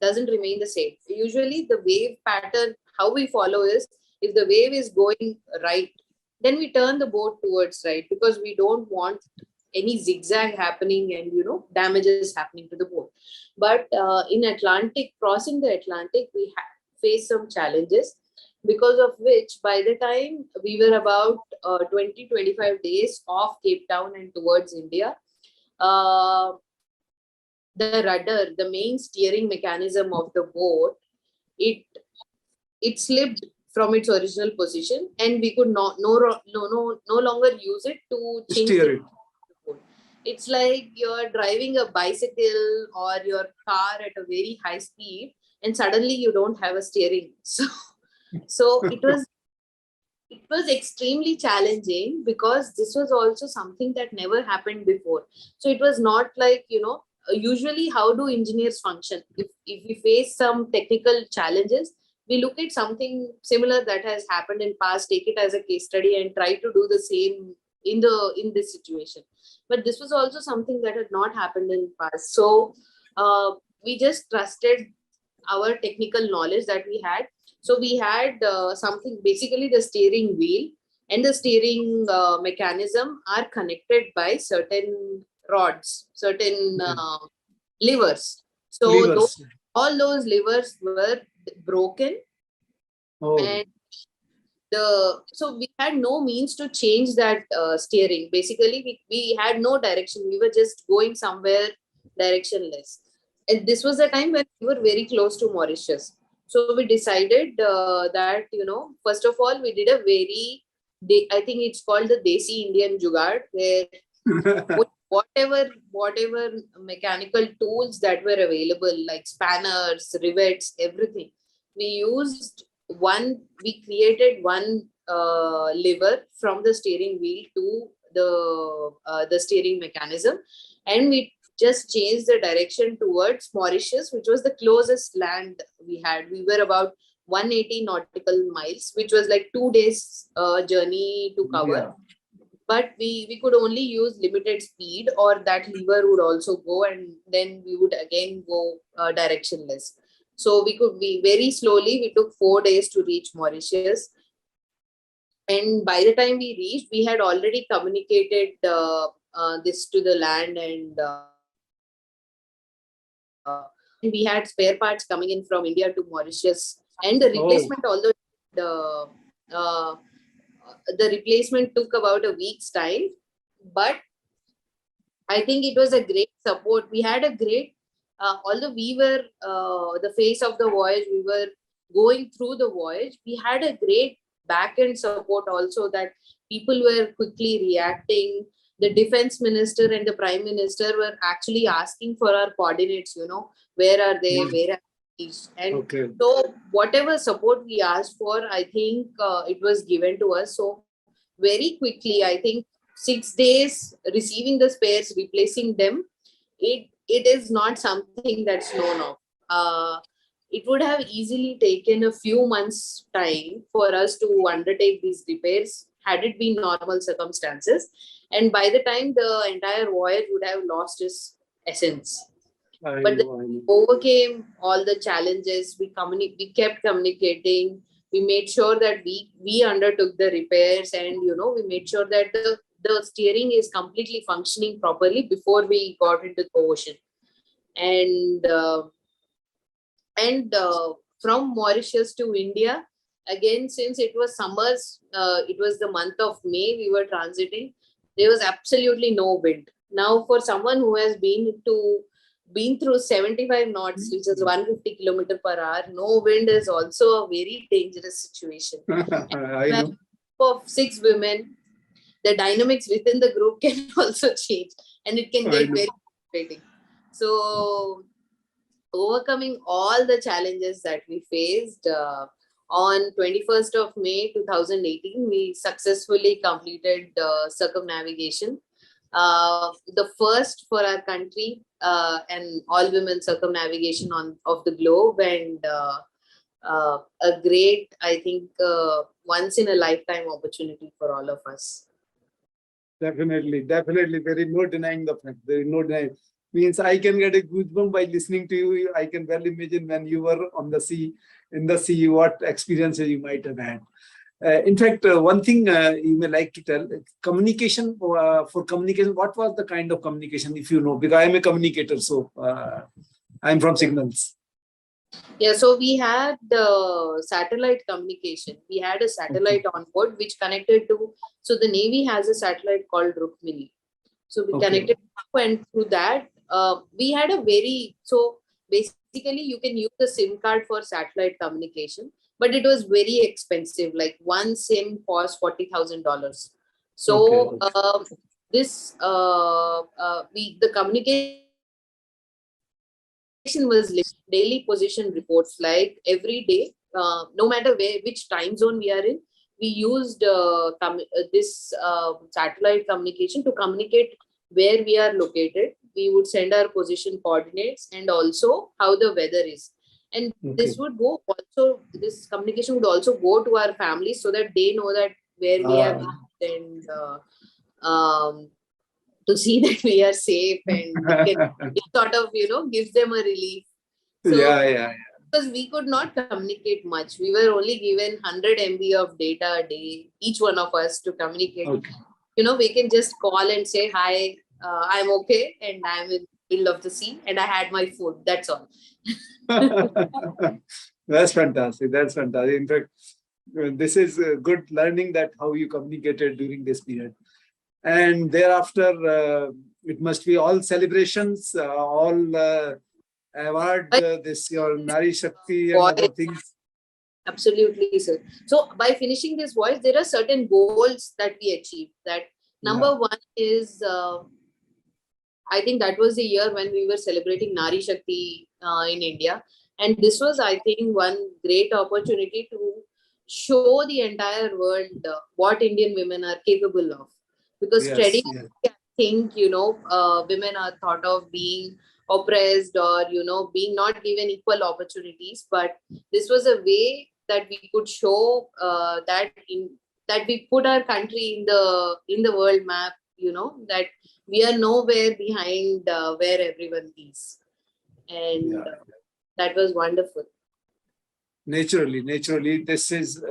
doesn't remain the same. Usually the wave pattern, how we follow is, if the wave is going right, then we turn the boat towards right, because we don't want any zigzag happening and, damages happening to the boat. But in Atlantic, crossing the Atlantic, we faced some challenges, because of which by the time we were about 20-25 days off Cape Town and towards India, the rudder, the main steering mechanism of the boat, it slipped from its original position, and we could no longer use it to change steer it. It's like you're driving a bicycle or your car at a very high speed, and suddenly you don't have a steering. So it was extremely challenging, because this was also something that never happened before. So it was not like, usually how do engineers function? If we face some technical challenges, we look at something similar that has happened in past, take it as a case study and try to do the same in this situation. But this was also something that had not happened in past. So we just trusted our technical knowledge that we had. So we had something, basically the steering wheel and the steering mechanism are connected by certain rods, certain levers. So all those levers were broken. And so we had no means to change that steering. Basically, we had no direction. We were just going somewhere directionless. And this was the time when we were very close to Mauritius. So we decided that, first of all, we did a I think it's called the Desi Indian Jugaad, where whatever mechanical tools that were available, like spanners, rivets, everything, we created one lever from the steering wheel to the steering mechanism, and we just changed the direction towards Mauritius, which was the closest land we had. We were about 180 nautical miles, which was like 2 days journey to cover. Yeah. But we could only use limited speed, or that lever would also go, and then we would again go directionless. So we very slowly, we took 4 days to reach Mauritius. And by the time we reached, we had already communicated this to the land, and we had spare parts coming in from India to Mauritius. And the replacement, although the replacement took about a week's time, but I think it was a great support. We had a great, although we were the face of the voyage, we were going through the voyage, we had a great back-end support also, that people were quickly reacting. The defense minister and the prime minister were actually asking for our coordinates, where are they, where are these? And so whatever support we asked for, I think it was given to us. So very quickly, I think 6 days receiving the spares, replacing them, it is not something that's known of. It would have easily taken a few months' time for us to undertake these repairs had it been normal circumstances. And by the time, the entire voyage would have lost its essence. But we overcame all the challenges. We kept communicating. We made sure that we undertook the repairs, and we made sure that the steering is completely functioning properly before we got into the ocean. And from Mauritius to India, again, since it was summers, it was the month of May, we were transiting. There was absolutely no wind. Now, for someone who has been through 75 knots, which is 150 kilometers per hour, no wind is also a very dangerous situation. I know. Of 6 women, the dynamics within the group can also change, and it can get very frustrating. So, overcoming all the challenges that we faced, on 21st of May 2018, we successfully completed circumnavigation. The first for our country, and all-women circumnavigation of the globe, and a great, I think, once-in-a-lifetime opportunity for all of us. Definitely. There is no denying the fact. There is no denying. Means I can get a goosebump by listening to you. I can well imagine when you were on the sea, in the sea, what experiences you might have had. In fact, one thing you may like to tell, communication, for communication, what was the kind of communication, if you know? Because I am a communicator, so I am from Signals. Yeah, so we had the satellite communication. We had a satellite on board which connected to, so the Navy has a satellite called Rukmini. So we connected, and through that, we had so basically you can use the SIM card for satellite communication, but it was very expensive. Like one SIM cost $40,000. So the communication was daily position reports, like every day, no matter which time zone we are in, we used this satellite communication to communicate where we are located. We would send our position coordinates and also how the weather is. And this communication would also go to our families so that they know that where we have been, and to see that we are safe, and it sort of, gives them a relief. So, because we could not communicate much. We were only given 100 MB of data a day, each one of us, to communicate. We can just call and say, hi, I'm okay, and I'm in the middle of the sea, and I had my food. That's all. That's fantastic. In fact, this is good learning that how you communicated during this period. And thereafter, it must be all celebrations, all award, your Nari Shakti and other things. Absolutely, sir. So by finishing this voyage, there are certain goals that we achieved. That number one is, I think that was the year when we were celebrating Nari Shakti in India. And this was, I think, one great opportunity to show the entire world what Indian women are capable of. Because Yes, traditionally, yes. I think, women are thought of being oppressed or, being not given equal opportunities. But this was a way that we could show that we put our country in the world map, that we are nowhere behind where everyone is. And Yeah. that was wonderful. Naturally, this is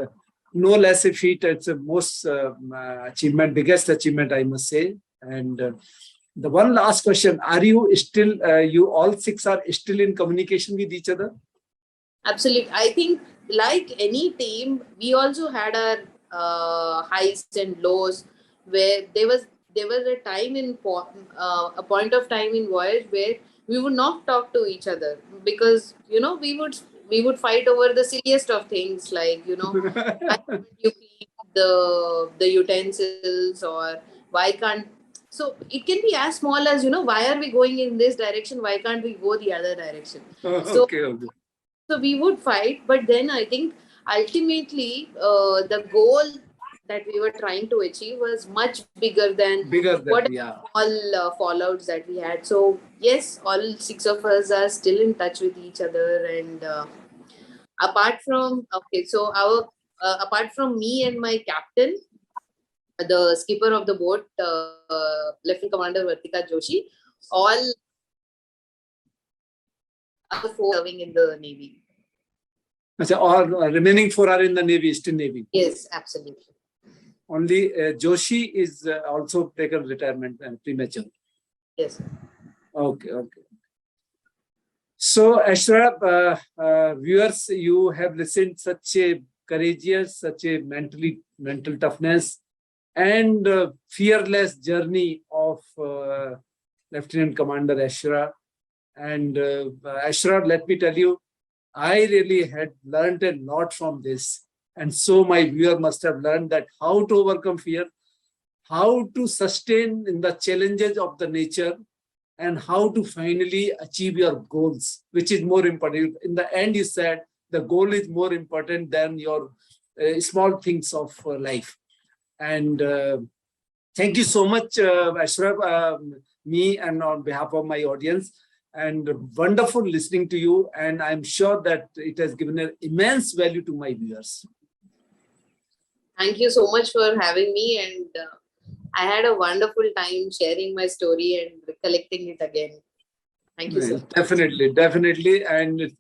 no less a feat. It's the most biggest achievement, I must say. And the one last question: are you still, you all six are still in communication with each other? Absolutely. I think, like any team, we also had our highs and lows, where there was a time a point of time in voyage where we would not talk to each other, because we would fight over the silliest of things, like, why can't you clean the utensils, or why can't, so it can be as small as, why are we going in this direction, why can't we go the other direction. So Okay, okay. we would fight, but then I think ultimately the goal that we were trying to achieve was much bigger than Bigger than, what yeah. all fallouts that we had. So yes, all six of us are still in touch with each other. And apart from me and my captain, the skipper of the boat, Lieutenant Commander Vartika Joshi, all other four serving in the Navy. All remaining four are in the Navy, still Navy. Yes, absolutely. Only Joshi is also taken retirement and premature. Yes. Okay, okay. So, Aishwarya, viewers, you have listened such a courageous, such a mental toughness and fearless journey of Lieutenant Commander Aishwarya. And Aishwarya, let me tell you, I really had learned a lot from this. And so my viewer must have learned that how to overcome fear, how to sustain in the challenges of the nature, and how to finally achieve your goals, which is more important. In the end, you said the goal is more important than your small things of life. And thank you so much, Aishwarya, me and on behalf of my audience. And wonderful listening to you. And I'm sure that it has given an immense value to my viewers. Thank you so much for having me. And I had a wonderful time sharing my story and recollecting it again. Thank you so much. Definitely. And